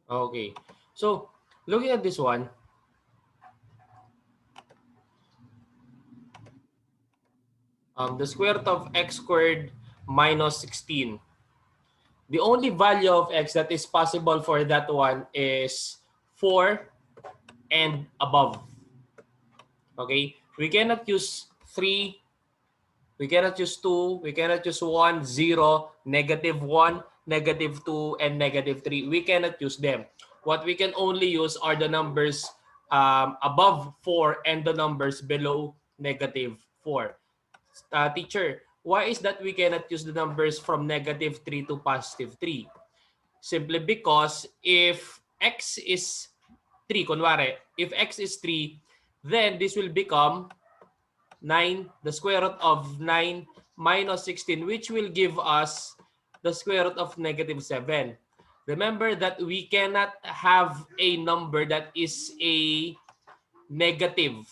Okay. So, looking at this one, the square root of x squared minus 16. The only value of x that is possible for that one is 4 and above. Okay? We cannot use 3, we cannot use 2, we cannot use 1, 0, -1, -2, and -3. We cannot use them. What we can only use are the numbers above 4 and the numbers below -4. Teacher, why is that we cannot use the numbers from -3 to +3? Simply because if x is 3, kunwari, if x is 3, then this will become 9, the square root of 9 minus 16, which will give us the square root of -7. Remember that we cannot have a number that is negative,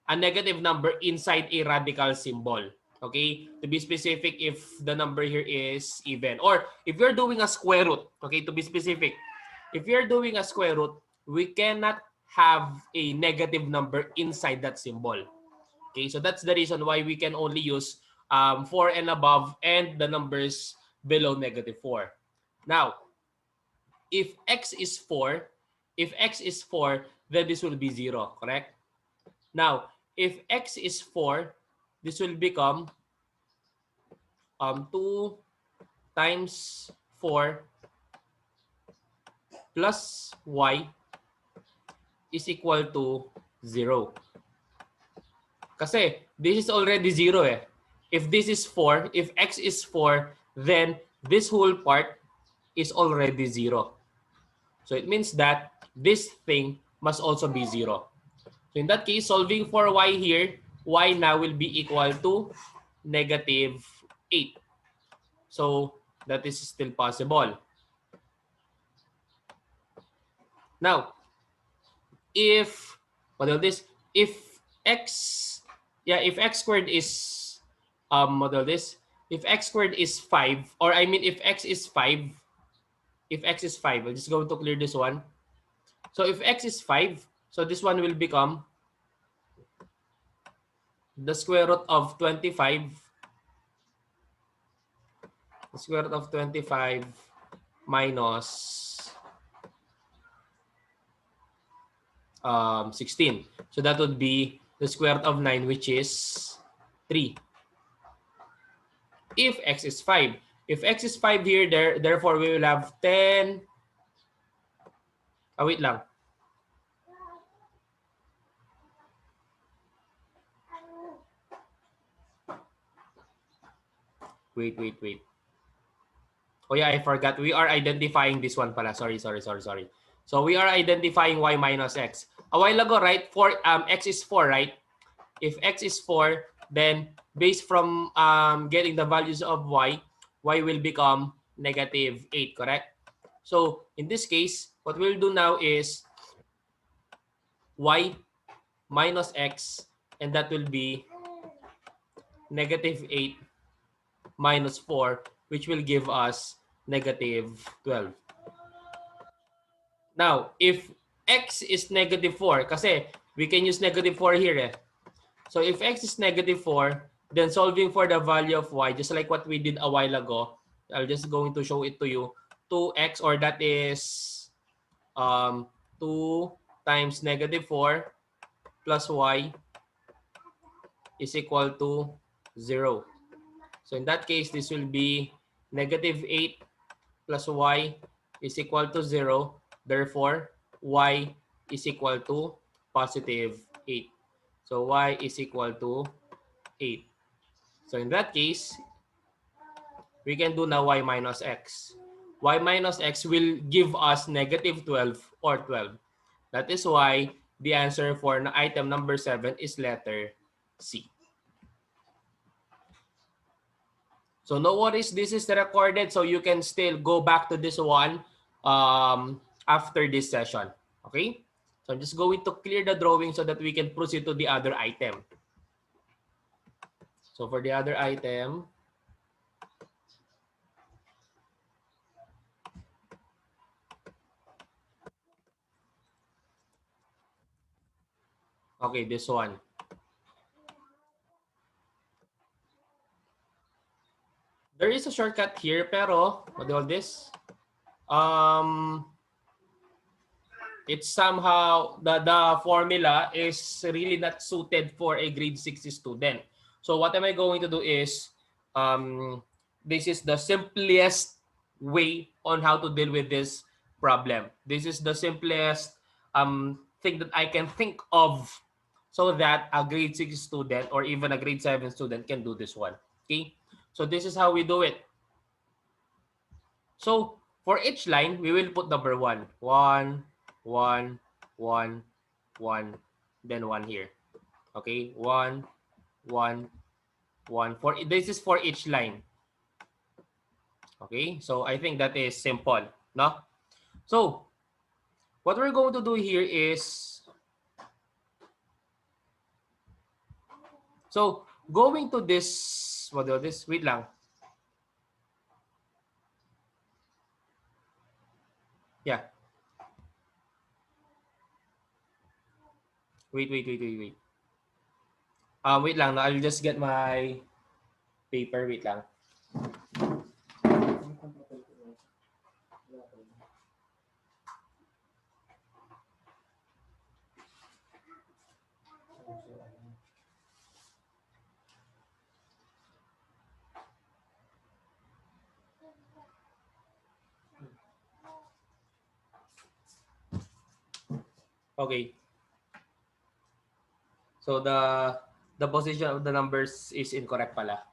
a negative number inside a radical symbol. Okay, to be specific, if the number here is even, or if you're doing a square root, okay, to be specific, if you're doing a square root, we cannot have a negative number inside that symbol. Okay, so that's the reason why we can only use 4 and above and the numbers below -4. Now, if x is 4, if x is 4, then this will be 0, correct? Now, if x is 4, this will become 2 times 4 plus y is equal to 0. Kasi this is already 0 eh. If this is 4, if x is 4, then this whole part is already 0. So it means that this thing must also be 0. So in that case, solving for y here, y now will be equal to -8. So that is still possible. Now, if what is this? If x, yeah, if x squared is model this, if x squared is 5, or I mean if x is 5, if x is 5, I'm just going to clear this one. So if x is 5, so this one will become the square root of 25, the square root of 25 minus 16. So that would be the square root of 9, which is 3. If x is 5. If x is 5 here, therefore we will have 10. Wait lang. Wait. Oh yeah, I forgot. We are identifying this one pala. Sorry. So we are identifying y minus x. A while ago, right? X is 4, right? If x is 4, then based from getting the values of y will become -8, correct? So in this case, what we'll do now is y minus x, and that will be -8 minus 4, which will give us -12. Now, if x is -4, kasi we can use -4 here eh. So if x is -4, then solving for the value of y, just like what we did a while ago, I'll just going to show it to you. 2x, or that is 2 times -4 plus y is equal to 0. So in that case, this will be -8 plus y is equal to 0. Therefore, y is equal to +8. So y is equal to 8. So in that case, we can do now y minus x. Y minus x will give us -12 or 12. That is why the answer for item number 7 is letter C. So no worries, this is recorded, so you can still go back to this one after this session. Okay? So I'm just going to clear the drawing so that we can proceed to the other item. So for the other item, Okay, this one. There is a shortcut here, pero what do you call this? Um, it's somehow the formula is really not suited for a grade 6 student. So what am I going to do is this is the simplest way on how to deal with this problem. This is the simplest thing that I can think of so that a grade 6 student or even a grade 7 student can do this one. Okay? So this is how we do it. So for each line, we will put number 1. 1, 1, 1, 1, then 1 here. Okay? 1, 1, 1. This is for each line. Okay? So I think that is simple. No? So what we're going to do here is, so going to this, what do this? Wait lang. Yeah. Wait. Wait lang. No? I'll just get my paper. Wait lang. Okay. So the position of the numbers is incorrect pala.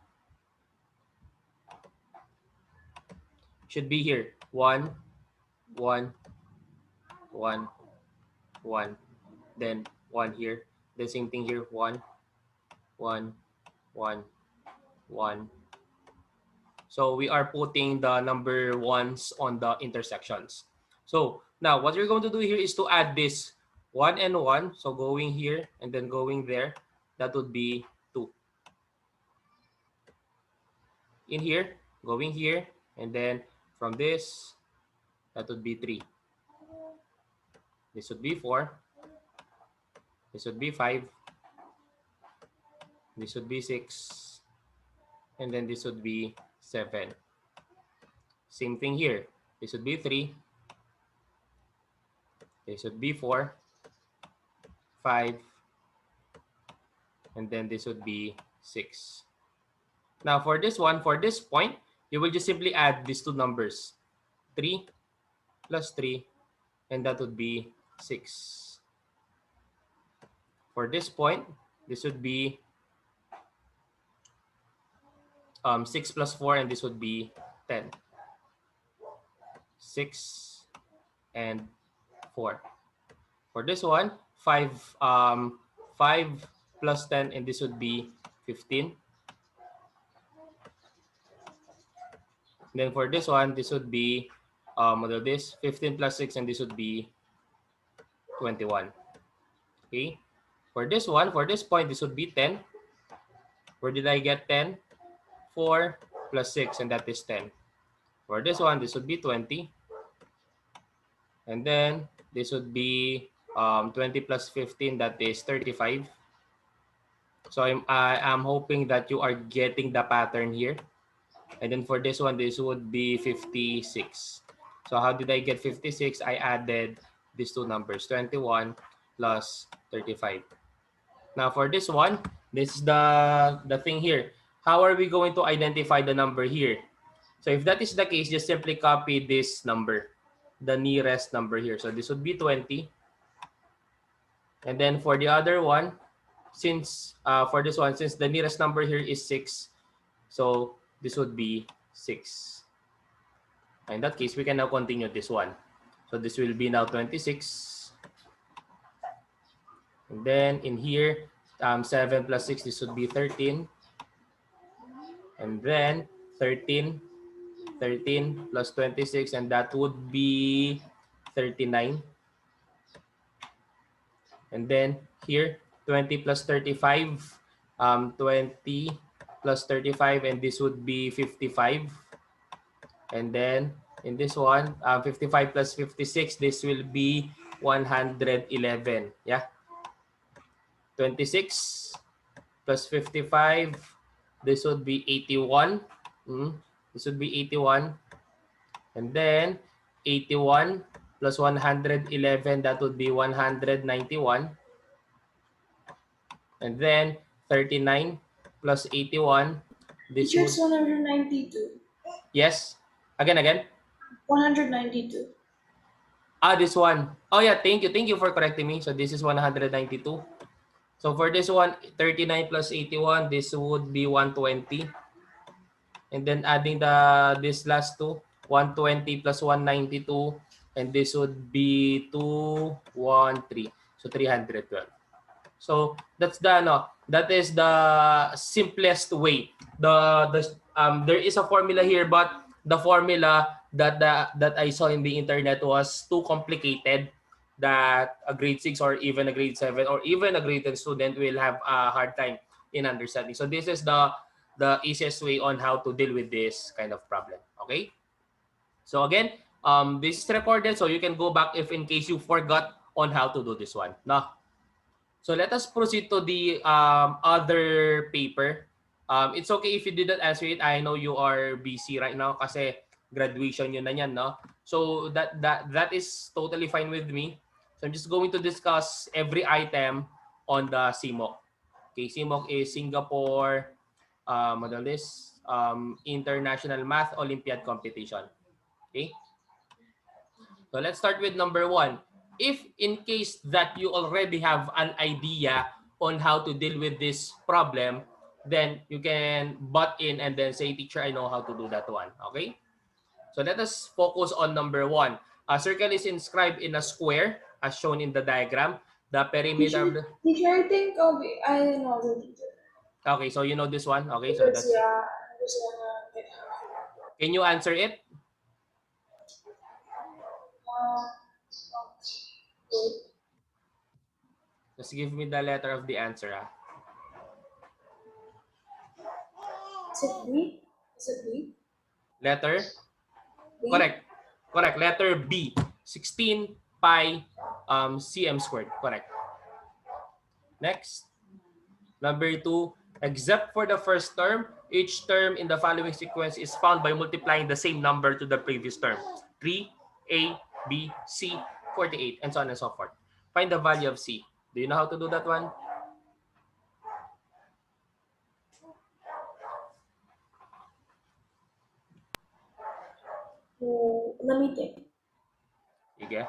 Should be here. 1, 1, 1, 1. Then 1 here. The same thing here. 1, 1, 1, 1. So we are putting the number ones on the intersections. So now what you're going to do here is to add this 1 and 1. So going here and then going there. That would be 2. In here, going here, and then from this, that would be 3. This would be 4. This would be 5. This would be 6. And then this would be 7. Same thing here. This would be 3. This would be 4. 5. And then this would be 6. Now for this one, for this point, you will just simply add these two numbers. 3 plus 3. And that would be 6. For this point, this would be 6 plus 4, and this would be 10. 6 and 4. For this one, 5 plus 10, and this would be 15. And then for this one, this would be this 15 plus 6, and this would be 21. Okay. For this one, for this point, this would be 10. Where did I get 10? 4 plus 6, and that is 10. For this one, this would be 20. And then this would be 20 plus 15, that is 35. So I'm hoping that you are getting the pattern here. And then for this one, this would be 56. So how did I get 56? I added these two numbers, 21 plus 35. Now for this one, this is the thing here. How are we going to identify the number here? So if that is the case, just simply copy this number, the nearest number here. So this would be 20. And then for the other one, since for this one, since the nearest number here is 6, so this would be 6. In that case, we can now continue this one. So this will be now 26. And then in here, 7 plus 6, this would be 13. And then 13 plus 26, and that would be 39. And then here, 20 plus 35, 20 plus 35, and this would be 55. And then in this one, 55 plus 56, this will be 111. Yeah. 26 plus 55, this would be 81. This would be 81. And then 81 plus 111, that would be 191. And then 39 plus 81, this Teacher, would, it's 192. yes, again. 192. This one. Oh yeah, thank you for correcting me. So this is 192. So for this one, 39 plus 81, this would be 120. And then adding this last two, 120 plus 192, and this would be 213. So 312. So that's that is the simplest way. There is a formula here, but the formula that I saw in the internet was too complicated, that a grade 6 or even a grade 7 or even a grade 10 student will have a hard time in understanding. So this is the easiest way on how to deal with this kind of problem. Okay? So again, this is recorded, so you can go back if in case you forgot on how to do this one. No. So let us proceed to the other paper. It's okay if you didn't answer it. I know you are busy right now kasi graduation yun na yan, no? So that is totally fine with me. So I'm just going to discuss every item on the CMOC. Okay, CMOC is Singapore International Math Olympiad Competition. Okay? So let's start with number 1. If in case that you already have an idea on how to deal with this problem, then you can butt in and then say, teacher, I know how to do that one. Okay? So let us focus on number 1. A circle is inscribed in a square as shown in the diagram. The perimeter of Teacher, the... teacher, I think I know the teacher. Okay, so you know this one. Okay, so Because that's... yeah, I just wanna get Can you answer it? uh, wait, Just give me the letter of the answer. is it B? Is it B? Letter? B? Correct. Correct. Letter B. 16 pi cm squared. Correct. Next. Number 2. Except for the first term, each term in the following sequence is found by multiplying the same number to the previous term. 3, A, B, C, 48, and so on and so forth. Find the value of C. Do you know how to do that one? Oh, let me think. Sige.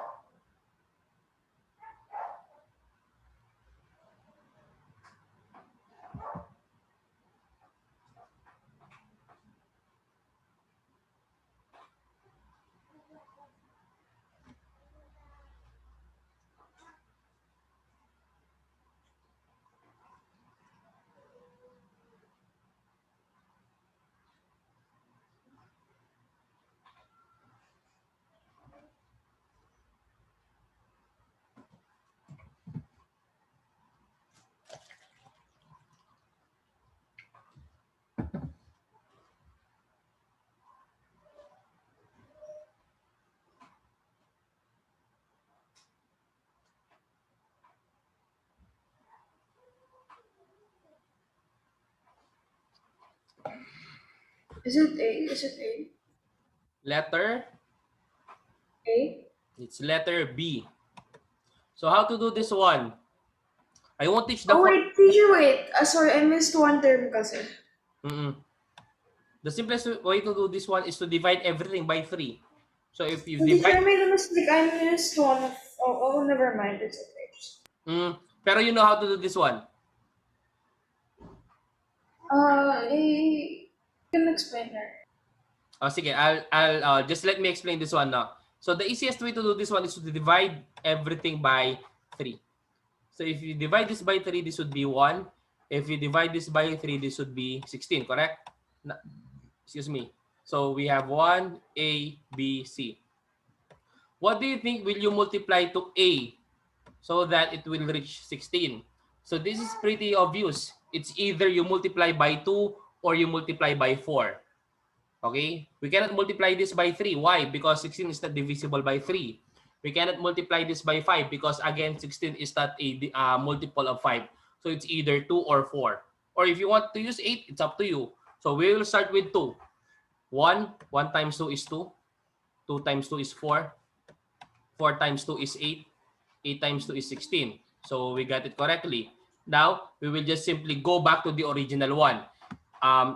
Is it A? Is it A? Letter? A? It's letter B. So how to do this one? I won't teach the... Oh wait, teacher, wait. Sorry, I missed one term kasi. Mm-mm. The simplest way to do this one is to divide everything by 3. So if you Teacher, I divide... made a mistake. I missed one of. Oh, never mind. It's okay. Pero you know how to do this one. You can explain her. Oh, sige, I'll just let me explain this one now. So the easiest way to do this one is to divide everything by 3. So if you divide this by 3, this would be 1. If you divide this by 3, this would be 16, correct? Excuse me. So we have 1, A, B, C. What do you think will you multiply to A so that it will reach 16? So this is pretty obvious. It's either you multiply by 2 or you multiply by 4. Okay? We cannot multiply this by 3. Why? Because 16 is not divisible by 3. We cannot multiply this by 5 because again 16 is not a multiple of 5. So it's either 2 or 4. Or if you want to use 8, it's up to you. So we will start with 2. 1 times 2 is 2. 2 times 2 is 4. 4 times 2 is 8. 8 times 2 is 16. So we got it correctly. Now, we will just simply go back to the original one.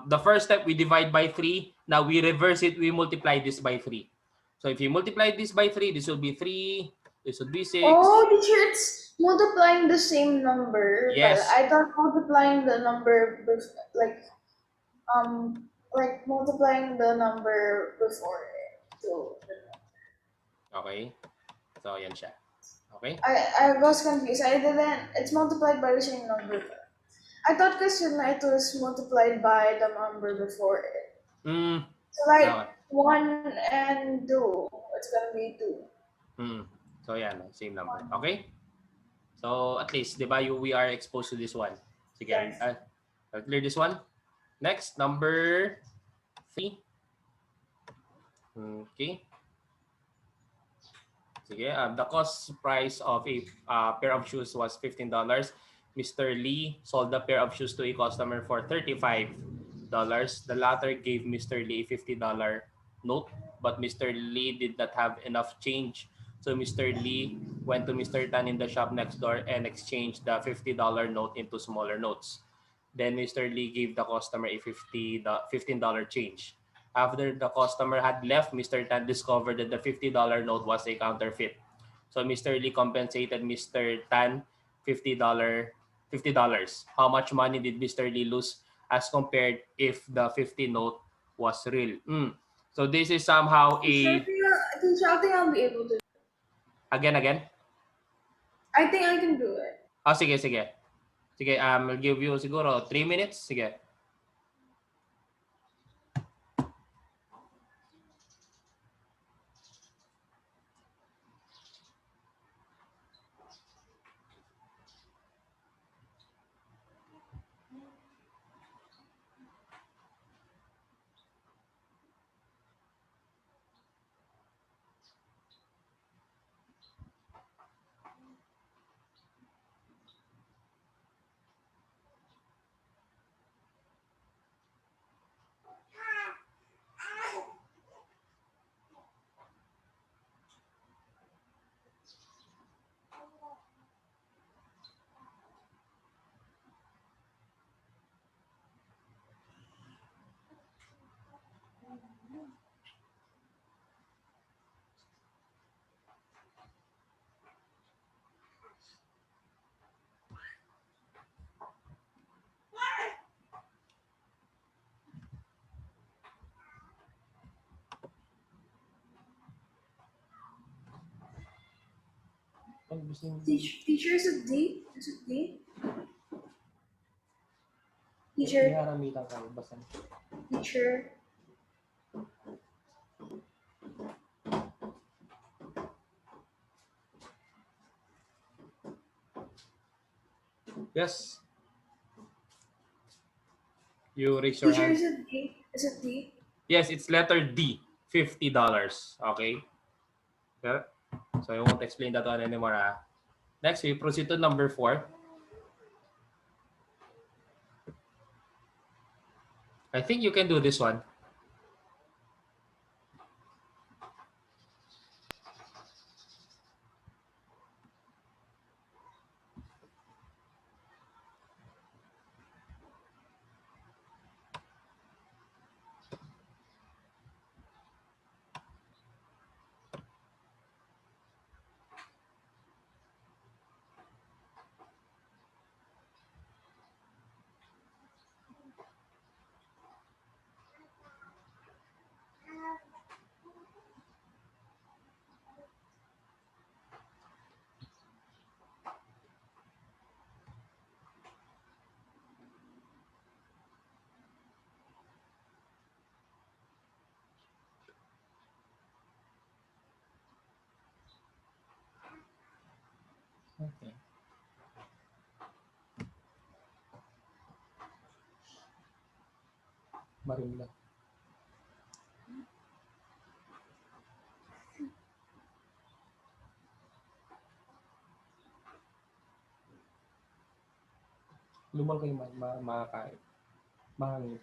The first step, we divide by 3. Now, we reverse it. We multiply this by 3. So if you multiply this by 3, this will be 3. This would be 6. Oh, teacher, it's multiplying the same number, but Yes. I thought multiplying the number like multiplying the number before it. So Okay. So, yan siya. Okay? I was confused. I didn't. It's multiplied by the same number. I thought because it was multiplied by the number before it. Mm, So like okay. 1 and 2, it's gonna be 2. So, yan. Same number. Okay? So, at least, di ba, we are exposed to this one. Sige, Yes. I'll clear this one. Next, number 3. Okay. Sige, the cost price of a pair of shoes was $15. Mr. Lee sold the pair of shoes to a customer for $35. The latter gave Mr. Lee a $50 note, but Mr. Lee did not have enough change. So Mr. Lee went to Mr. Tan in the shop next door and exchanged the $50 note into smaller notes. Then Mr. Lee gave the customer a $15 change. After the customer had left, Mr. Tan discovered that the $50 note was a counterfeit. So Mr. Lee compensated Mr. Tan $50. How much money did Mr. Lee lose as compared if the 50 note was real? So this is somehow Teacher, a teacher, I think I'll be able to. again. I think I can do it. Oh, sige. Sige, I'll give you siguro 3 minutes. Sige. Teacher, is it D? Is it D? Teacher, teacher. Yes. You raise your Teacher, hand. is it D? Is it D? Yes, it's letter D. $50. Okay? Yeah. So I won't explain that one anymore. Next, we proceed to number 4. I think you can do this one. Okay. Marimla. Lumal kayo makakain. Mahangin.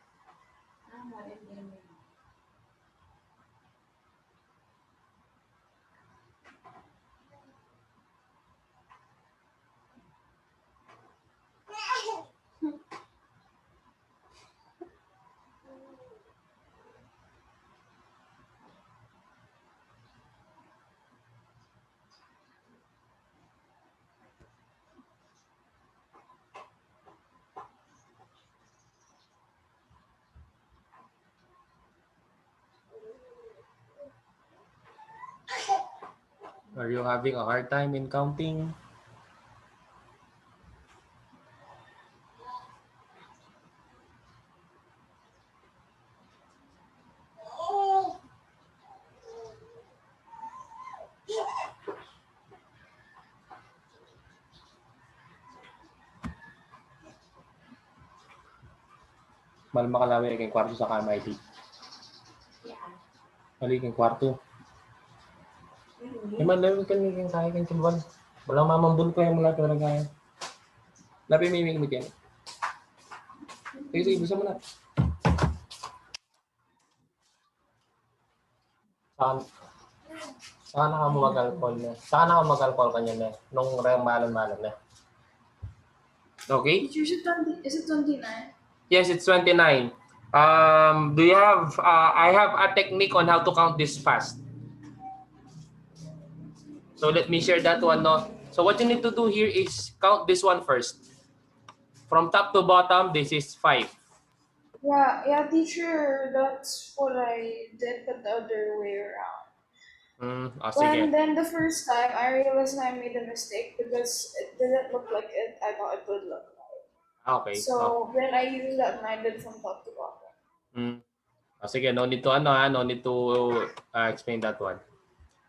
Are you having a hard time in counting? Malma kalawin iking kwarto sa kama, IT. Mali iking kwarto. Iman lawin ka iking kaya iking kilwan. Walang mamambul ko yung mula talaga. Lapi may imig yan. Sige, bisa mo na. Saan ka mag-alcohol na? Saan ka mag-alcohol kanya na? Nung malon-malon na. Okay? Is it 29? Yes, it's 29. Do you have, I have a technique on how to count this fast. So let me share that one. No? So what you need to do here is count this one first. From top to bottom, this is 5. Yeah, teacher, that's what I did, but the other way around. Sige. Then the first time, I realized I made a mistake because it didn't look like it I thought it would look like. Okay. So then I used that and I did from top to bottom. Sige, no need to no need to explain that one.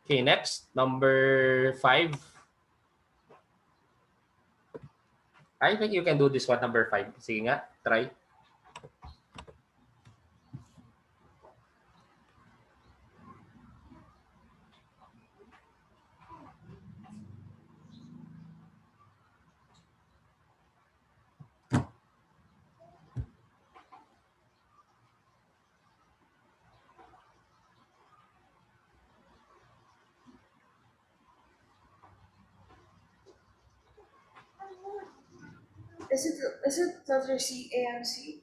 Okay, next, number 5. I think you can do this one, number 5. Sige nga, try. Is it letter C, A, and C?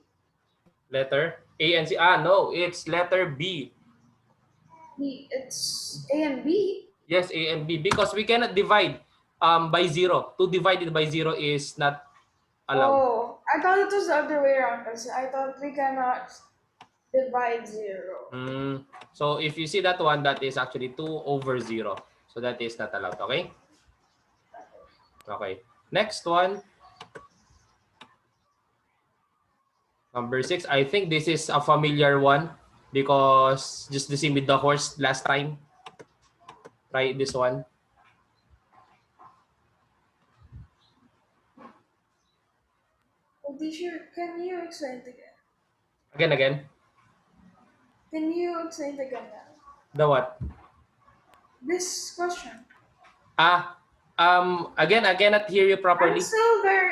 Letter A and C. No, it's letter B. B. It's A and B? Yes, A and B. Because we cannot divide by 0. To divide it by 0 is not allowed. Oh, I thought it was the other way around. I thought we cannot divide 0. So if you see that one, that is actually 2 over 0. So that is not allowed. Okay? Okay. Next one. Number 6. I think this is a familiar one because just the same with the horse last time. Try this one. Oh, teacher, can you explain it Again, again? again. Can you explain it again now? The what? This question. Again, I cannot hear you properly.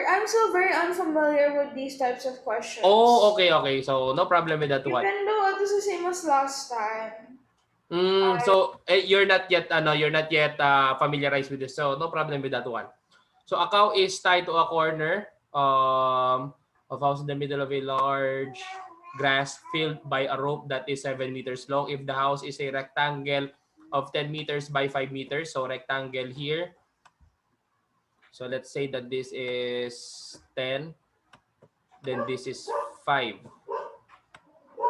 I'm still very unfamiliar with these types of questions. Oh, okay. So no problem with that one. Even though it was the same as last time. So you're not yet familiarized with this. So no problem with that one. So a cow is tied to a corner of house in the middle of a large grass field by a rope that is 7 meters long. If the house is a rectangle of 10 meters by 5 meters, so rectangle here. So let's say that this is 10, then this is 5.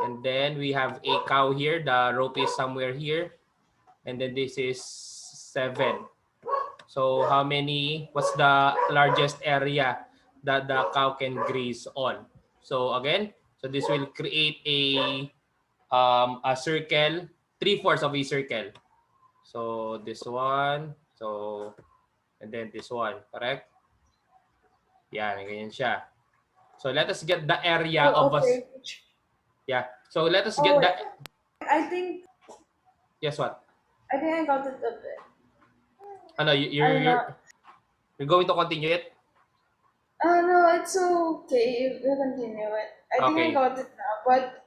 And then we have a cow here. The rope is somewhere here. And then this is 7. So how many, what's the largest area that the cow can graze on? So again, so this will create a circle, 3/4 of a circle. So this one, so, and then this one, correct? Yan, ganyan siya. So let us get the area of us. Yeah. So let us get the. I think. Yes, what? I think I got it a bit. You're going to continue it? No, it's okay. You continue it. I think I Okay. got it now, but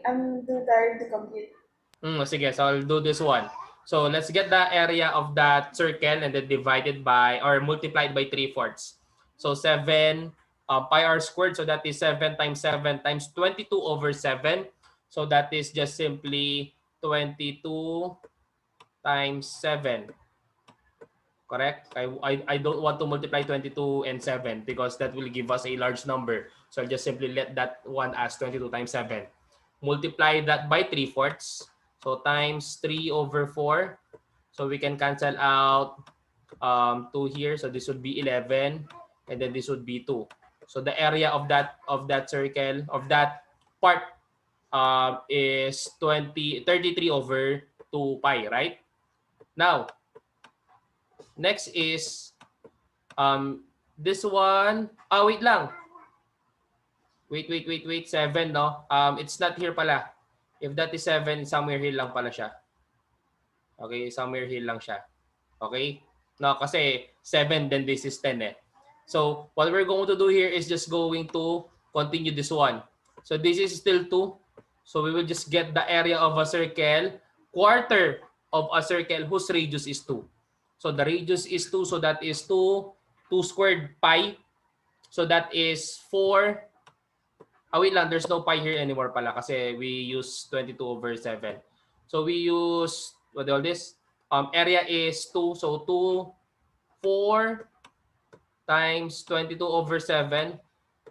I'm too tired to complete. Sige, so I'll do this one. So let's get the area of that circle and then divide it by or multiply it by 3/4. So 7 pi r squared. So that is 7 times 7 times 22 over 7. So that is just simply 22 times 7. Correct? I don't want to multiply 22 and 7 because that will give us a large number. So I'll just simply let that one as 22 times 7. Multiply that by 3/4. So times 3 over 4. So we can cancel out 2 here. So this would be 11. And then this would be 2. So the area of that circle, of that part is 33 over 2 pi, right? Now, next is this one, wait lang. Wait. 7, no? It's not here pala. If that is 7, somewhere here lang pala siya. Okay, somewhere here lang siya. Okay? No, kasi 7, then this is 10 eh. So, what we're going to do here is just going to continue this one. So, this is still 2. So, we will just get the area of a circle, quarter of a circle whose radius is 2. So, the radius is 2. So, that is 2 squared pi. So, that is 4. Wait lang. There's no pi here anymore pala kasi we use 22 over 7. So, we use, what do you call this? Area is 2. So, 4 times 22 over 7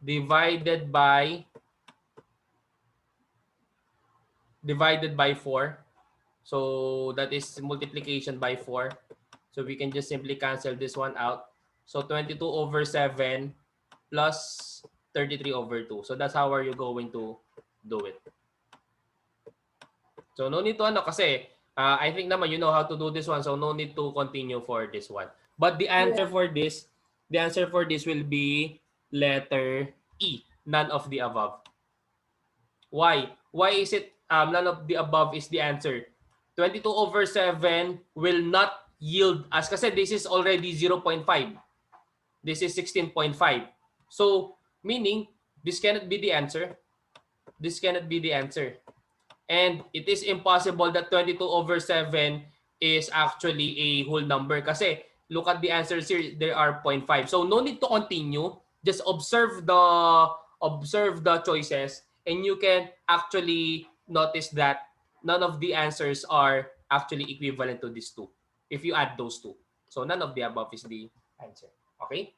divided by 4. So that is multiplication by 4. So we can just simply cancel this one out. So 22 over 7 plus 33 over 2. So that's how are you going to do it. So no need to kasi I think naman you know how to do this one. So no need to continue for this one. But Yeah. the answer for this will be letter E, none of the above. Why? Why is it none of the above is the answer? 22 over 7 will not yield us kasi this is already 0.5. This is 16.5. So, meaning, this cannot be the answer. This cannot be the answer. And it is impossible that 22 over 7 is actually a whole number kasi look at the answers here, there are 0.5. So no need to continue. Just observe the choices and you can actually notice that none of the answers are actually equivalent to these two if you add those two. So none of the above is the answer. Okay?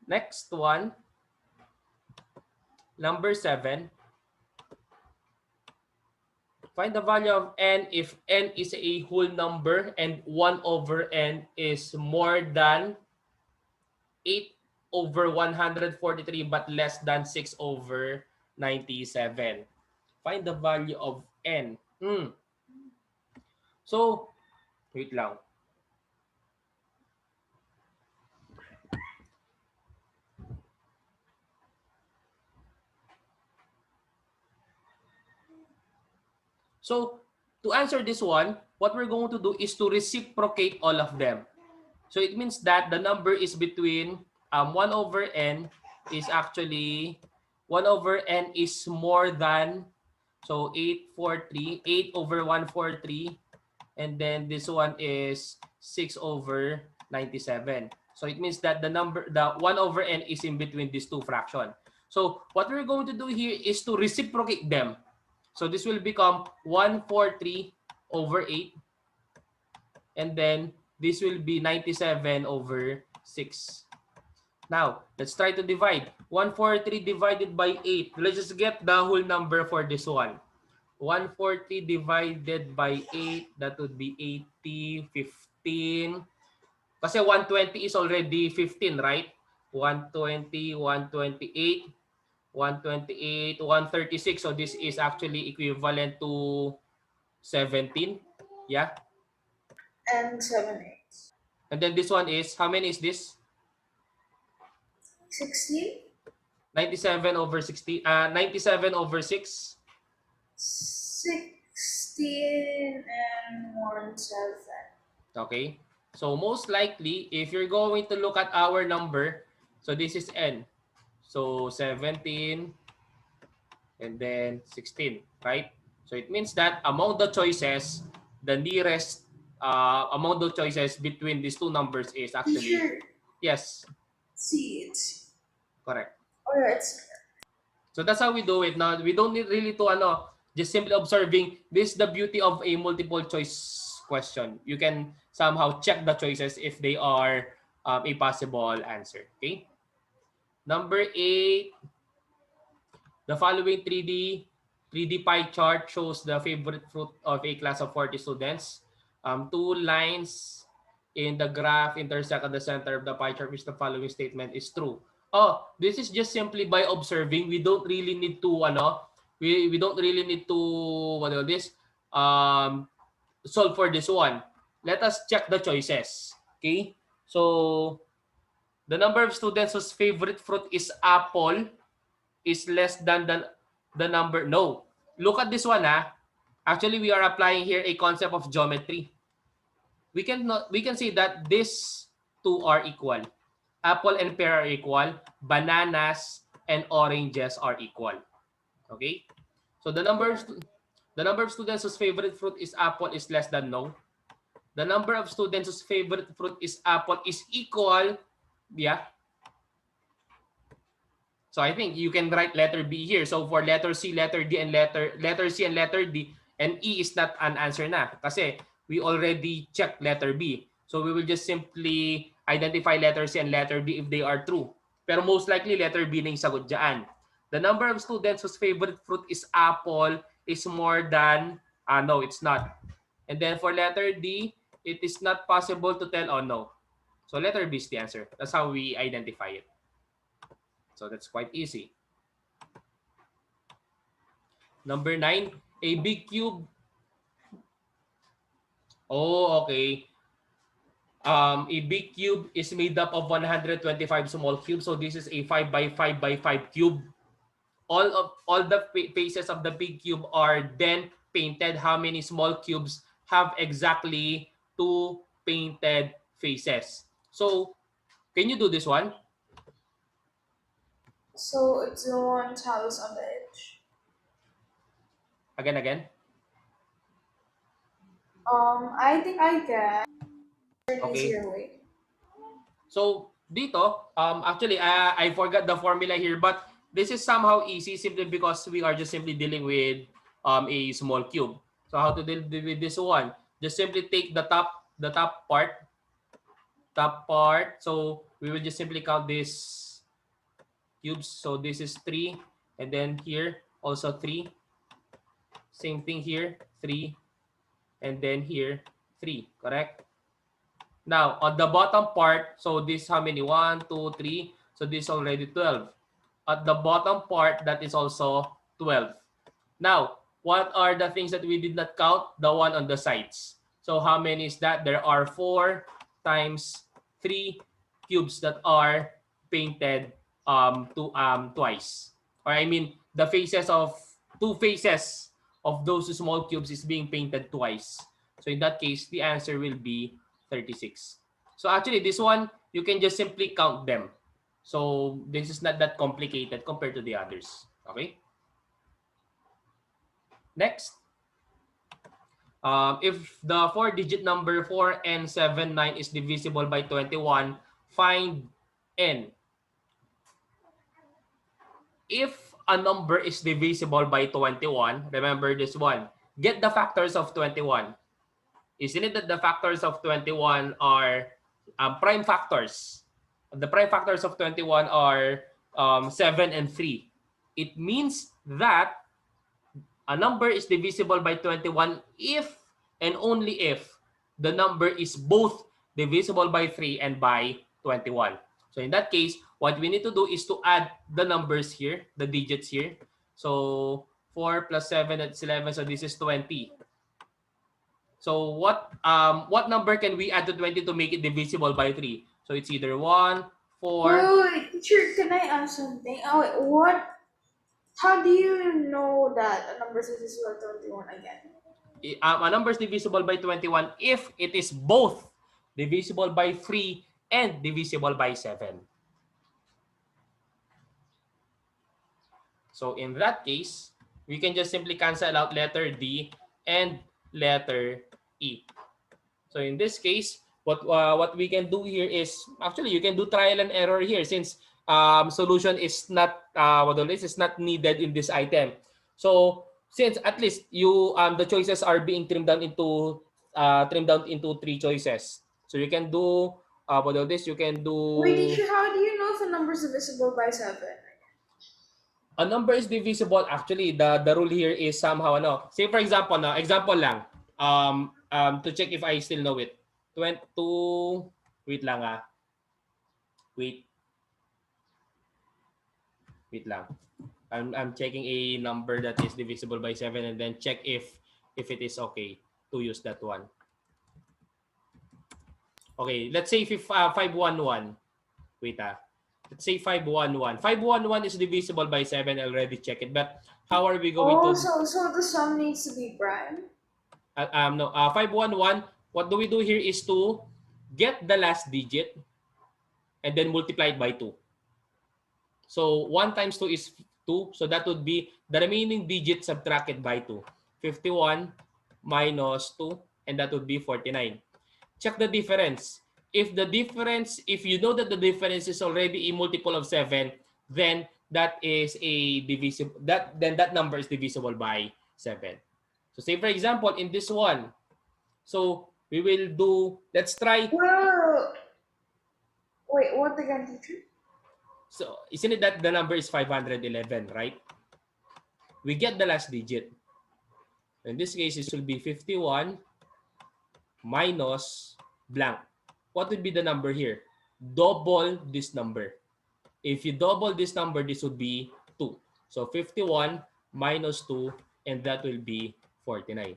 Next one, number 7. Find the value of n if n is a whole number and 1 over n is more than 8 over 143 but less than 6 over 97. Find the value of n. So, wait lang. So, to answer this one, what we're going to do is to reciprocate all of them. So, it means that the number is between 1 over n is actually 1 over n is more than, so 843, 8 over 143, and then this one is 6 over 97. So it means that the 1 over n is in between these two fractions. So what we're going to do here is to reciprocate them. So this will become 143 over 8. And then this will be 97 over 6. Now, let's try to divide. 143 divided by 8. Let's just get the whole number for this one. 140 divided by 8, that would be 80, 15. Kasi 120 is already 15, right? 120, 128, 128, 136. So this is actually equivalent to 17. Yeah. And 7, 8. And then this one is, how many is this? 16? 97 over 60, 97 over 6. 16 and 1, 7. Okay. So most likely, if you're going to look at our number, so this is n. So 17 and then 16, right? So it means that among the choices, the nearest among the choices between these two numbers is actually, Teacher, yes, see it. correct. Oh yeah, it's So that's how we do it. Now, we don't need really to just simply observing. This is the beauty of a multiple choice question. You can somehow check the choices if they are a possible answer. Okay. Number 8, the following 3D pie chart shows the favorite fruit of a class of 40 students. Two lines in the graph intersect at the center of the pie chart, which the following statement is true. Oh, this is just simply by observing. We don't really need to we don't really need to what do you call this um solve for this one. Let us check the choices. Okay? So the number of students whose favorite fruit is apple is less than the number. No. Look at this one, ha. Actually, we are applying here a concept of geometry. We can say that these two are equal. Apple and pear are equal. Bananas and oranges are equal. Okay? So yeah. the number of students whose favorite fruit is apple is less than no. The number of students whose favorite fruit is apple is equal. Yeah. So I think you can write letter B here. So for letter C, letter D, and letter C and letter D, and E is not an answer na. Kasi we already checked letter B. So we will just simply identify letter C and letter D if they are true. Pero most likely, letter B na yung sagot dyan. The number of students whose favorite fruit is apple is more than, no, it's not. And then for letter D, it is not possible to tell, oh no. So letter B is the answer. That's how we identify it. So that's quite easy. Number 9, a big cube. Oh, okay. A big cube is made up of 125 small cubes. So this is a 5 by 5 by 5 cube. All the faces of the big cube are then painted. How many small cubes have exactly two painted faces? So, can you do this one? So it's the one house on the edge. Again. I think I can. An Okay. easier way. So dito, actually, I forgot the formula here, but this is somehow easy simply because we are just simply dealing with a small cube. So how to deal with this one? Just simply take the top part. So we will just simply count this cubes. So this is 3, and then here also 3. Same thing here, 3, and then here 3. Correct? Now, on the bottom part, so this how many? 1, 2, 3. So this already 12. At the bottom part, that is also 12. Now, what are the things that we did not count? The one on the sides. So how many is that? There are 4 times 3 cubes that are painted twice. Or I mean, the faces of two faces of those small cubes is being painted twice. So in that case, the answer will be 36. So actually, this one, you can just simply count them. So this is not that complicated compared to the others. Okay? Next. If the four-digit number 4n79 is divisible by 21, find n. If a number is divisible by 21, remember this one. Get the factors of 21. Isn't it that the factors of 21 are prime factors? The prime factors of 21 are 7 and 3. It means that a number is divisible by 21 if and only if the number is both divisible by 3 and by 21. So in that case, what we need to do is to add the numbers here, the digits here. So 4 plus 7, that's 11. So this is 20. So what number can we add to 20 to make it divisible by 3? So it's either 1, 4. Wait, teacher, can I ask something? Oh, wait, what? How do you know that a number is equal to 21 again? A number is divisible by 21 if it is both divisible by 3, and divisible by 7. So in that case, we can just simply cancel out letter D and letter E. So in this case, what we can do here is, actually you can do trial and error here, since solution is not is not needed in this item. So since at least you the choices are being trimmed down into 3 choices. So you can do you can Wait, do teacher, how do you know if a number is divisible by 7? a number is divisible. Actually, the rule here is somehow ano. Say for example, no, example lang. To check if I still know it. 22, wait lang ah. Wait, wait lang. I'm checking a number that is divisible by 7 and then check if it is okay to use that one. Okay, let's say if 511. Wait ah. Let's say 511. 511 is divisible by 7. I already checked it. But how are we going Oh, to so the sum needs to be prime? no, 511, what do we do here is to get the last digit and then multiply it by 2. So 1 times 2 is 2. So that would be the remaining digit subtracted by 2. 51 minus 2, and that would be 49. Check the difference. If you know that the difference is already a multiple of 7, then that number is divisible by 7. So say for example, in this one, so we will do, let's try. Well, wait, what again, teacher? So isn't it that the number is 511, right? We get the last digit. In this case, it should be 51 minus blank. What would be the number here? Double this number. If you double this number, this would be 2. So 51 minus 2, and that will be 49.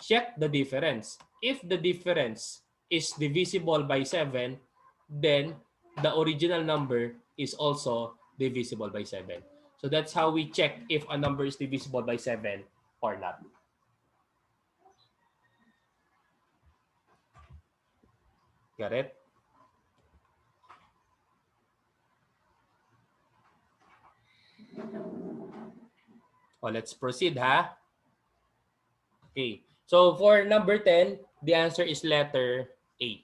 Check the difference. If the difference is divisible by 7, then the original number is also divisible by 7. So that's how we check if a number is divisible by 7 or not. Got it? Oh, let's proceed, ha? Okay. So for number 10, the answer is letter A.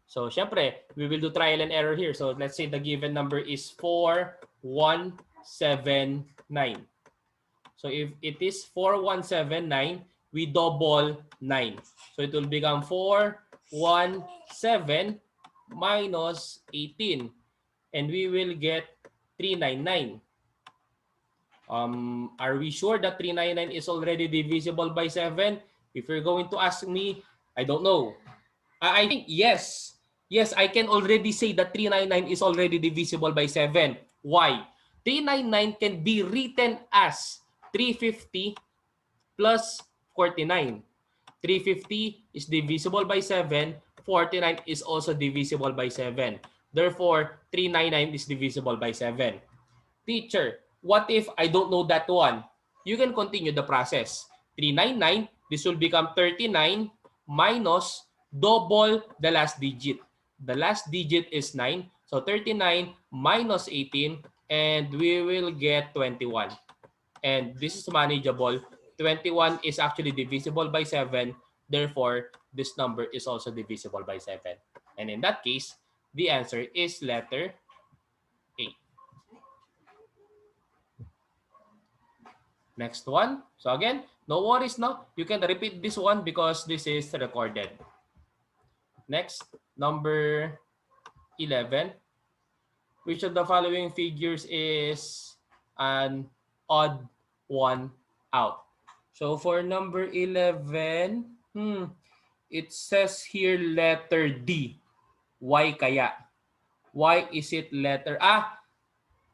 So syempre, we will do trial and error here. So let's say the given number is 4179. So if it is 4179, we double 9. So it will become 417 minus 18. And we will get 399. Are we sure that 399 is already divisible by 7? If you're going to ask me, I don't know. I think yes. Yes, I can already say that 399 is already divisible by 7. Why? 399 can be written as 350 plus 49. 350 is divisible by 7. 49 is also divisible by 7. Therefore, 399 is divisible by 7. Teacher, what if I don't know that one? You can continue the process. 399, this will become 39 minus double the last digit. The last digit is 9. So 39 minus 18, and we will get 21. And this is manageable. 21 is actually divisible by 7. Therefore, this number is also divisible by 7. And in that case, the answer is letter A. Next one. So again, no worries, no? You can repeat this one because this is recorded. Next, number 11. Which of the following figures is an odd one out? So for number 11, it says here letter D. Why kaya? Why is it letter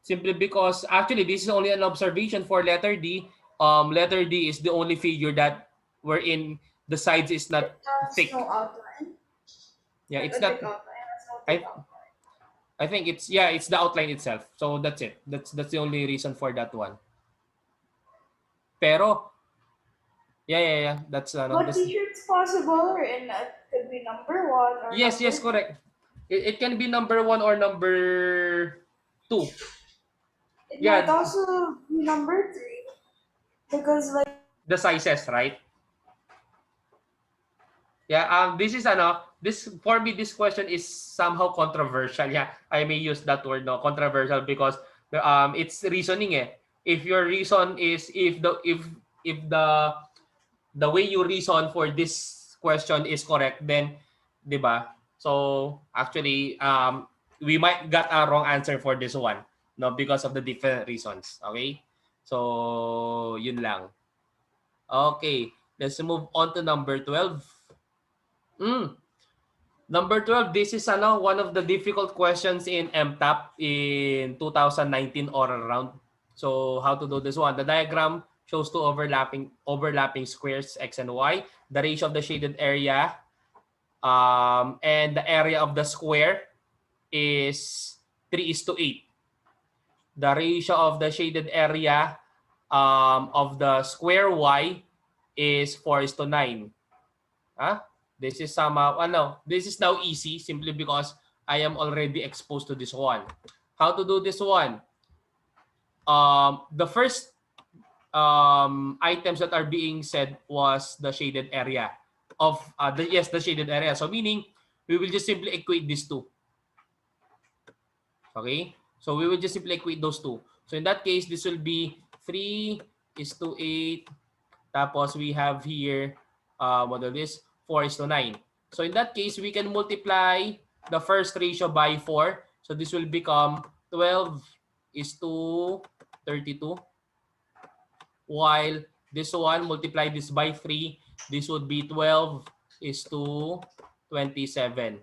Simply because actually this is only an observation for letter D. Letter D is the only figure that wherein the sides is It not has thick. no outline. Yeah, Like it's a thick not. outline. It has no thick I outline. I think it's the outline itself. So that's it. That's the only reason for that one. Pero Yeah. That's But this. teacher, it's possible, and it could be number one or Yes, number two. correct. It can be number 1 or number 2. It might Yeah, also be number three because, like, the sizes, right? Yeah, this is this for me this question is somehow controversial. Yeah, I may use that word, no, controversial, because it's reasoning eh. If your reason is if the way you reason for this question is correct, then 'di ba? So actually we might got a wrong answer for this one, no, because of the different reasons. Okay? So yun lang. Okay, let's move on to number 12. Mm. Number 12, this is one of the difficult questions in MTAP in 2019 or around. So how to do this one? The diagram shows two overlapping squares x and y. The ratio of the shaded area and the area of the square is 3 is to 8. The ratio of the shaded area of the square y is 4 is to 9. Huh? This is this is now easy simply because I am already exposed to this one. How to do this one? The first items that are being said was the shaded area of the shaded area. So meaning we will just simply equate these two. Okay? So we will just simply equate those two. So in that case, this will be 3 is to 8. Tapos we have here, what is this? 4 is to 9. So in that case, we can multiply the first ratio by 4. So this will become 12 is to 32. While this one, multiply this by 3, this would be 12 is to 27.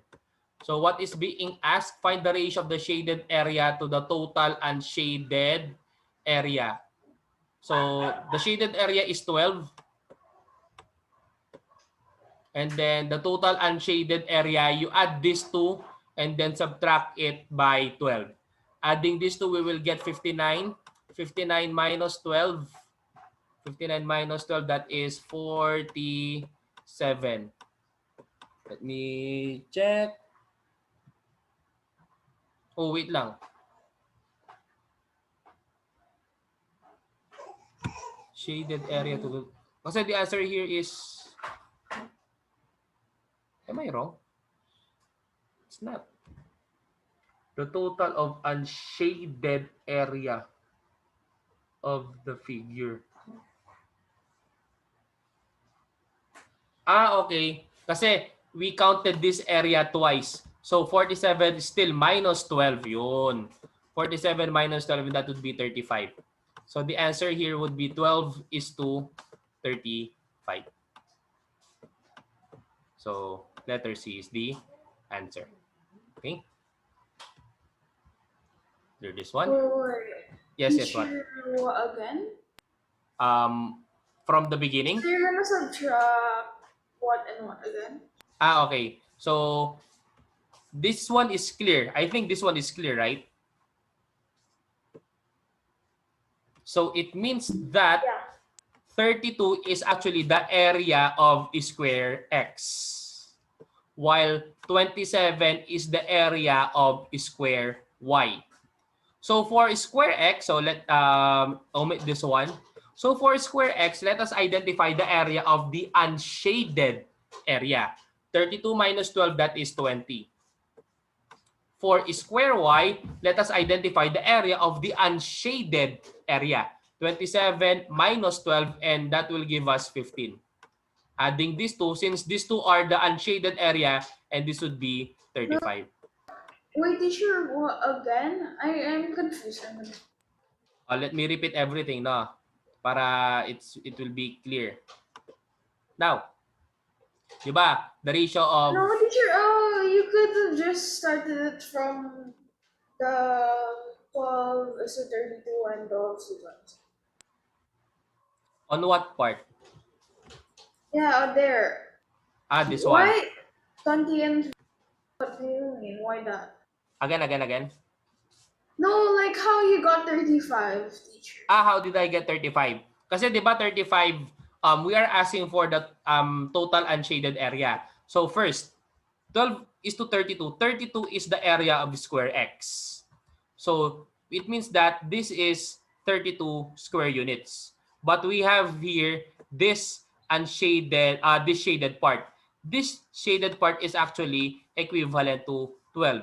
So what is being asked? Find the ratio of the shaded area to the total unshaded area. So the shaded area is 12. And then the total unshaded area, you add these two and then subtract it by 12. Adding these two, we will get 59. 59 minus 12. 59 minus 12, that is 47. Let me check. Oh, wait lang. Shaded area to the... Kasi the answer here is... Am I wrong? It's not. The total of unshaded area of the figure. Okay. Kasi we counted this area twice. So 47 still minus 12 yun. 47 minus 12, and that would be 35. So the answer here would be 12 is to 35. So letter C is the answer. Okay? Do this one. Wait. Yes, what? Teacher, again? Um, from the beginning? So you're gonna subtract what and what again? Okay. So this one is clear. I think this one is clear, right? So it means that Yeah. 32 is actually the area of square x, while 27 is the area of square y. So for square x, so let omit this one. So for square x, let us identify the area of the unshaded area. 32 minus 12, that is 20. For square y, let us identify the area of the unshaded area. 27 minus 12, and that will give us 15. Adding these two, since these two are the unshaded area, and this would be No, 35. wait, teacher, what again? I'm confused. Let me repeat everything, no? Para it will be clear. Now, di ba? The ratio No, of teacher, you could have just started it from the 12 is to 32 and 12 is to 20. on what part? Yeah, there. This one. Why 20 and what do you mean? Why that? Again. No, like how you got 35, teacher. How did I get 35? Kasi 'di ba 35 we are asking for the total unshaded area. So first, 12 is to 32. 32 is the area of square X. So it means that this is 32 square units. But we have here this unshaded, this shaded part. This shaded part is actually equivalent to 12.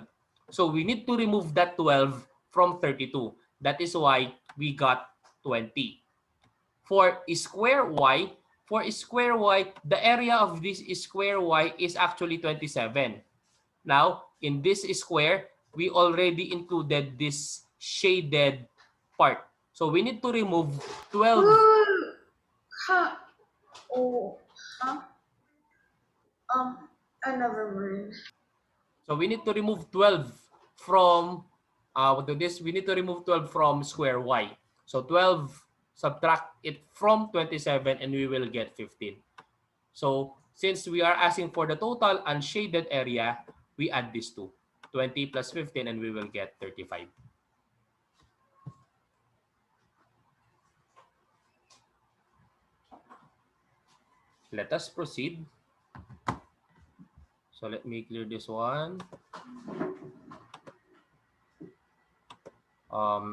So we need to remove that 12 from 32. That is why we got 20. For square y, the area of this square y is actually 27. Now, in this square, we already included this shaded part. So we need to remove 12. Woo! Huh? Oh, huh? I never mind. So we need to remove 12 from what do this? We need to remove 12 from square y. So 12, subtract it from 27 and we will get 15. So since we are asking for the total unshaded area, we add these two. 20 plus 15 and we will get 35. Let us proceed. So let me clear this one.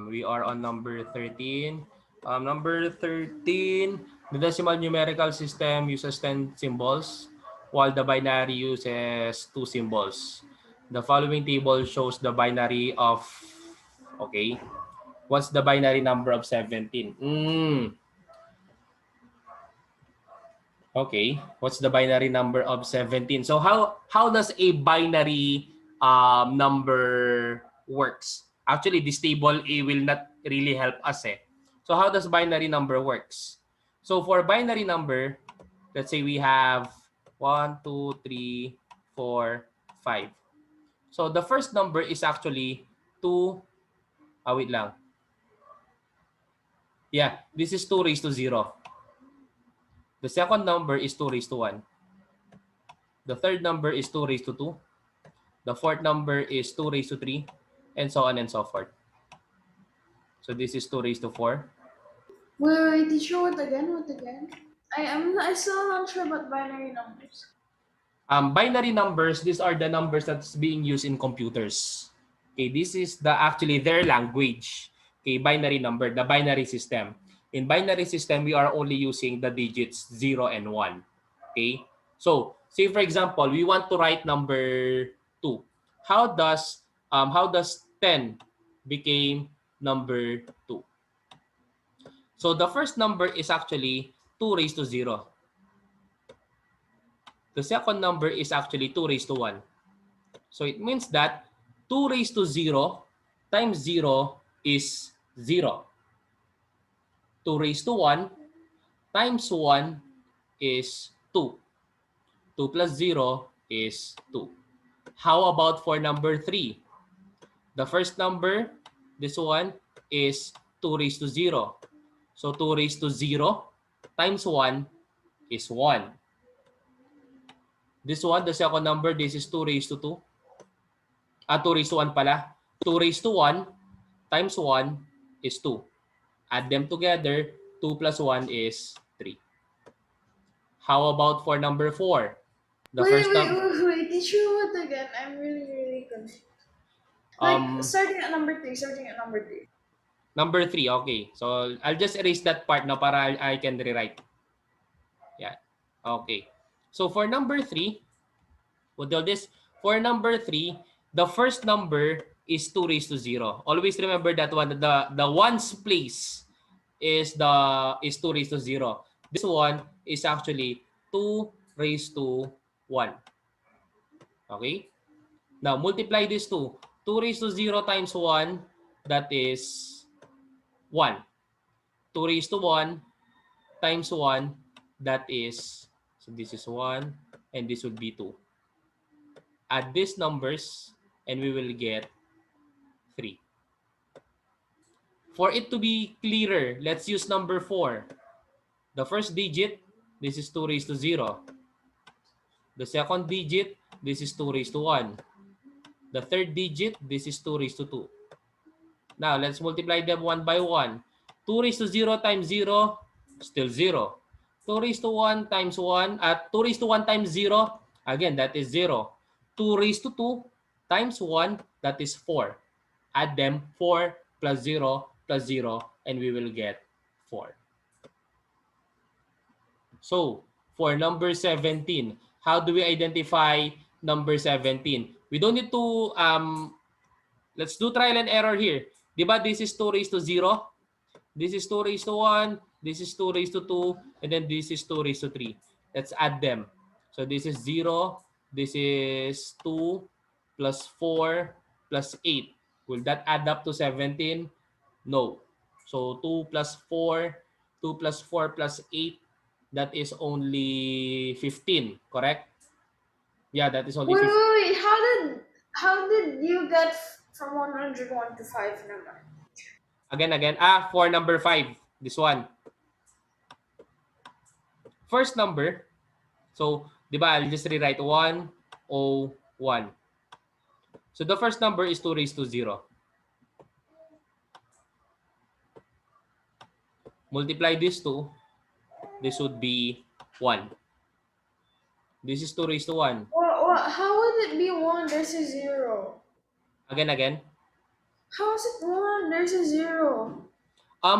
We are on number 13. Number 13, the decimal numerical system uses 10 symbols, while the binary uses 2 symbols. The following table shows the binary of, okay, what's the binary number of 17? Okay, what's the binary number of 17? So how does a binary number works? Actually, this table will not really help us eh. So how does binary number works? So for binary number, let's say we have 1, 2, 3, 4, 5. So the first number is actually 2, wait lang. Yeah, this is 2 raised to 0. The second number is 2 raised to 1. The third number is 2 raised to 2. The fourth number is 2 raised to 3, and so on and so forth. So this is 2 raised to 4. Wait, teacher, what again? What again? I still not sure about binary numbers. Binary numbers, these are the numbers that's being used in computers. Okay, this is actually their language. Okay, binary number, the binary system. In binary system, we are only using the digits 0 and 1. Okay? So, say for example, we want to write number 2. How does 10 became number 2? So the first number is actually 2 raised to 0. The second number is actually 2 raised to 1. So it means that 2 raised to 0 times 0 is 0. 2 raised to 1 times 1 is 2. 2 plus 0 is 2. How about for number 3? The first number, this one, is 2 raised to 0. So 2 raised to 0 times 1 is 1. This one, the second number, this is 2 raised to 2. 2 raised to 1 pala. 2 raised to 1 times 1 is 2. Add them together, 2 plus 1 is 3. How about for number 4? The Wait, first wait, number, wait, wait, teacher, what again? I'm really, really confused. Like, um, starting at number 3. number 3, okay. So I'll just erase that part na para I can rewrite. Yeah. Okay. So for number 3, we'll do this. For number 3, the first number is 2 raised to 0. Always remember that one. The ones place is 2 raised to 0. This one is actually 2 raised to 1. Okay? Now, multiply this two. 2 raised to 0 times 1, that is 1. 2 raised to 1 times 1, that is, so this is 1, and this would be 2. Add these numbers, and we will get 3. For it to be clearer, let's use number 4. The first digit, this is 2 raised to 0. The second digit, this is 2 raised to 1. The third digit, this is 2 raised to 2. Now, let's multiply them one by one. 2 raised to 0 times 0, still 0. 2 raised to 1 times 1 at 2 raised to 1 times 0. Again, that is 0. 2 raised to 2 times 1, that is 4. Add them, 4 plus 0, and we will get 4. So, for number 17, how do we identify number 17? We don't need to, let's do trial and error here. Diba this is 2 raised to 0? This is 2 raised to 1, this is 2 raised to 2, and then this is 2 raised to 3. Let's add them. So this is 0, this is 2 plus 4 plus 8. Will that add up to 17? No. So 2 plus 4, 2 plus 4 plus 8, that is only 15, correct? Yeah, that is only Wait, 15. wait, wait. How did you get from 101 to 5 naman? Again. For number 5, this one. First number, so, di ba, I'll just rewrite 101. So the first number is 2 raised to 0. Multiply these two, this would be 1. This is 2 raised to 1. How would it be 1? There's a 0. Again. How is it 1? There's a 0.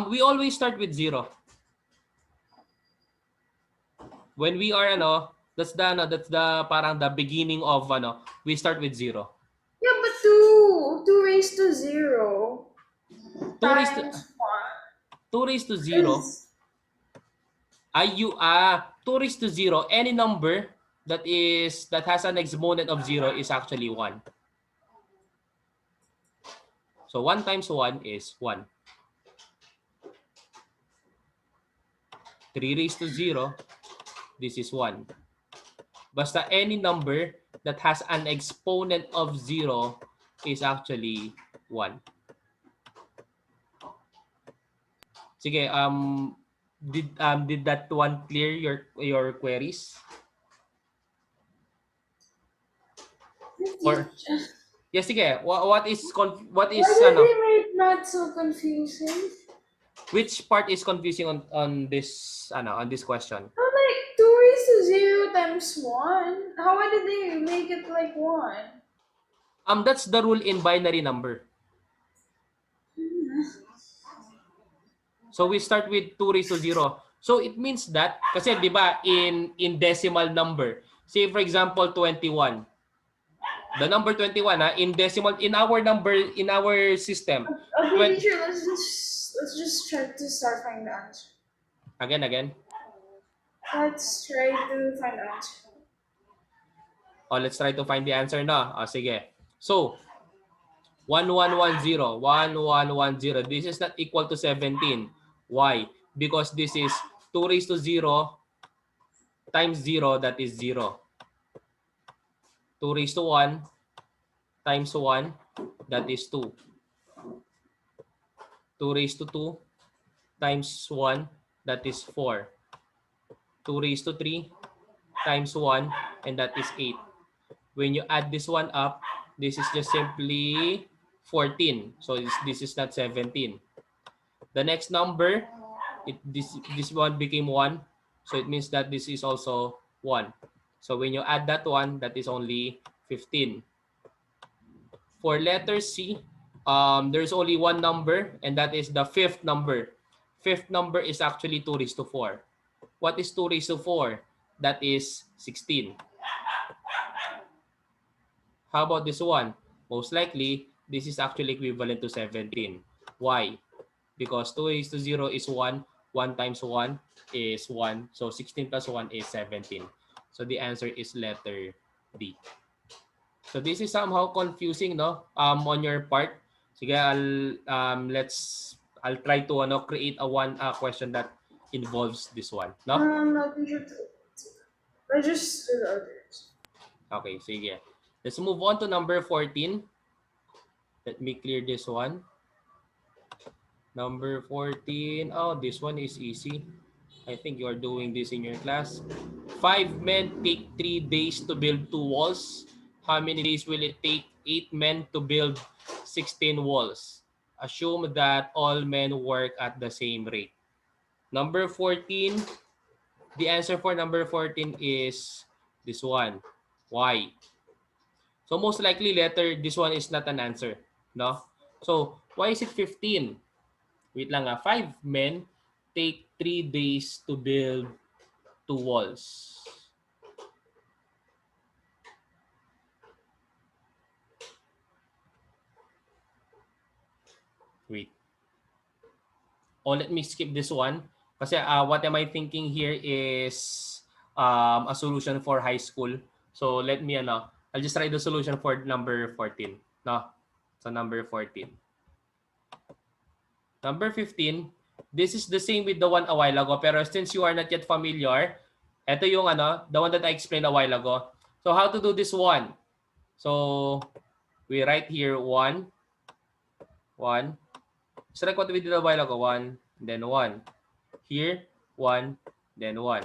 We always start with 0. When we are, that's the parang the beginning of, we start with 0. Yeah, but 2. 2 raised to 0 2 raised to, times 1 2 raised to 0, is... 2 raised to 0, any number that has an exponent of 0 is actually 1. So 1 times 1 is 1. 3 raised to 0, this is 1. Basta any number that has an exponent of 0 is actually 1. Sige, did that one clear your queries? Or yes, sige. What is Why did they make that so confusing? which part is confusing on this question? No, like 2 raised to 0 times 1. How did they make it like 1? That's the rule in binary number. So we start with 2 raised to 0. So it means that, kasi di ba in decimal number, say for example 21. The number 21 in decimal, in our system. Okay, teacher, let's just try to start finding the answer. Again. Let's try to find the answer. Let's try to find the answer na. Sige. So, 1110. This is not equal to 17. Why? Because this is 2 raised to 0 times 0, that is 0. 2 raised to 1 times 1, that is 2. 2 raised to 2 times 1, that is 4. 2 raised to 3 times 1, and that is 8. When you add this one up, this is just simply 14. So this is not 17. The next number, this one became 1. So it means that this is also 1. So when you add that one, that is only 15. For letter C, there's only one number, and that is the fifth number. Fifth number is actually 2 raised to 4. What is 2 raised to 4? That is 16. How about this one? Most likely, this is actually equivalent to 17. Why? Because 2 raised to 0 is 1. 1 times 1 is 1. So 16 plus 1 is 17. So the answer is letter D. So this is somehow confusing, no? On your part. Sige, I'll try to create a question that involves this one, no? No, teacher. Let's just do the others. Okay, sige. Let's move on to number 14. Let me clear this one. Number 14. Oh, this one is easy. I think you are doing this in your class. 5 men take 3 days to build 2 walls. How many days will it take 8 men to build 16 walls? Assume that all men work at the same rate. Number 14. the answer for number 14 is this one. Y. So most likely letter, this one is not an answer. No? So, why is it 15? Wait lang ah. 5 men take 3 days to build 2 walls. Wait. Oh, let me skip this one. Kasi what am I thinking here is a solution for high school. So let me, I'll just try the solution for number 14. No? So number 14. Number 15, this is the same with the one a while ago. Pero since you are not yet familiar, ito yung the one that I explained a while ago. So how to do this one? So we write here 1, 1. Just like what we did a while ago. 1, then 1. Here, 1, then 1.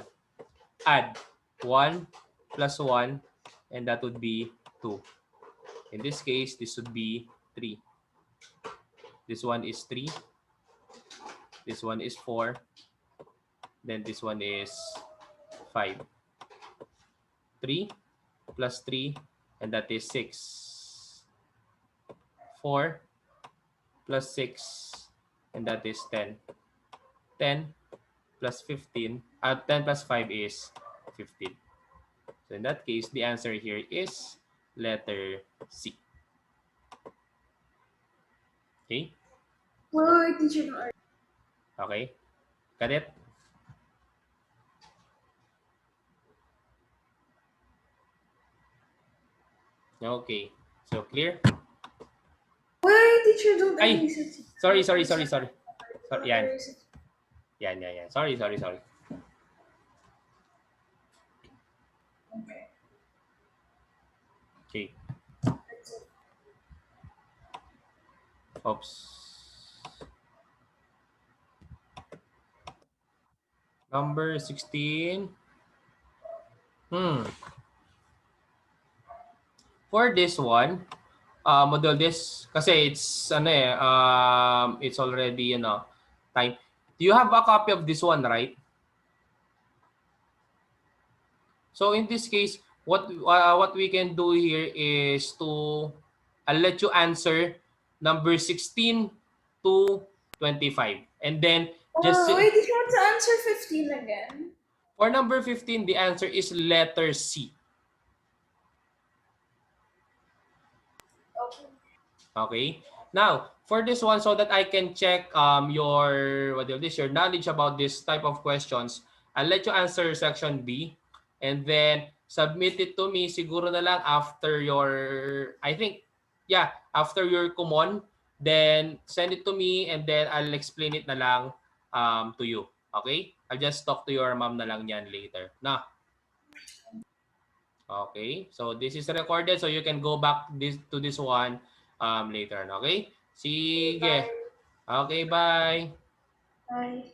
Add 1 plus 1, and that would be 2. In this case, this would be 3. This one is 3. This one is 4. Then this one is 5. 3 plus 3, and that is 6. 4 plus 6, and that is 10. 10 plus 15, 10 plus 5 is 15. So in that case, the answer here is letter C. Okay? Wait, teacher, no. Okay? Got it? Okay. So clear? Wait, teacher, don't Ay! erase it. Sorry. Don't Yan. erase it. Yan. Sorry. Okay. Okay. That's it. Oops. Number 16. For this one, model this kasi it's already time. Do you have a copy of this one, right? So in this case, what we can do here is to I'll let you answer number 16 to 25, and then just Wait, did you want to answer 15 again? for number 15, the answer is letter C. Okay. Okay. Now, for this one, so that I can check your knowledge about this type of questions, I'll let you answer section B, and then submit it to me siguro na lang after after your common, then send it to me, and then I'll explain it na lang to you. Okay? I'll just talk to your mom na lang yan later. Na. Okay, so this is recorded, so you can go back to this one later on. Okay? Okay, Sige. bye. Okay, bye. Bye.